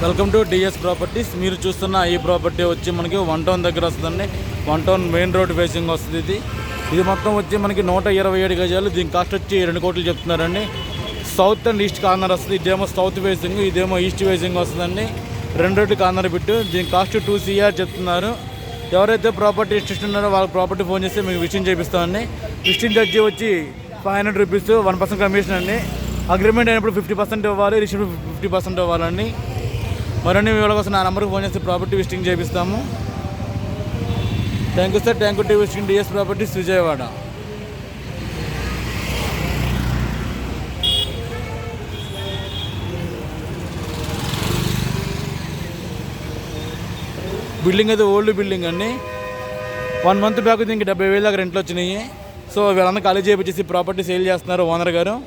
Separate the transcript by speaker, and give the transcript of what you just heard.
Speaker 1: Welcome to DS properties. మీరు చూస్తున్న ఈ ప్రాపర్టీ వచ్చి మనకి 1 టౌన్ దగ్గర వస్తుందండి. 1 టౌన్ మెయిన్ రోడ్ ఫేసింగ్ వస్తుంది. ఇది మొత్తం వచ్చి మనకి 127 గజాలు. దీని కాస్ట్ వచ్చి 2 కోట్లు చెప్తున్నారండి. సౌత్ అండ్ ఈస్ట్ కార్నర్ వస్తుంది. ఇదేమో సౌత్ ఫేసింగ్, ఇదేమో ఈస్ట్ ఫేసింగ్ వస్తుందండి. రెండోటి కార్నర్ బిట్టు. దీని కాస్ట్ 2 CR చెప్తున్నారు. ఎవరైతే ప్రాపర్టీ ఇంట్రెస్ట్ ఉన్నారో వాళ్ళ ప్రాపర్టీ ఫోన్ చేస్తే మీకు విజిటింగ్ చేపిస్తామండి. విజిటింగ్ ఛార్జీ వచ్చి 500 రూపీస్, 1% కమిషన్ అండి. అగ్రిమెంట్ అయినప్పుడు 50% ఇవ్వాలి, రిసిప్ట్ 50% ఇవ్వాలండి. మరిన్ని వివరాల కోసం నా నెంబర్కి ఫోన్ చేస్తే ప్రాపర్టీ విజిటింగ్ చేపిస్తాము. Thank you sir. Thank you to visiting DS properties Vijayawada. Building అయితే ఓల్డ్ బిల్డింగ్ అండి. 1 మంత్ బ్యాక్ దీనికి 70,000 దాకా రెంట్లు వచ్చినాయి. సో వీళ్ళందరూ ఖాళీ చేయించేసి ప్రాపర్టీ సేల్ చేస్తున్నారు ఓనర్ గారు.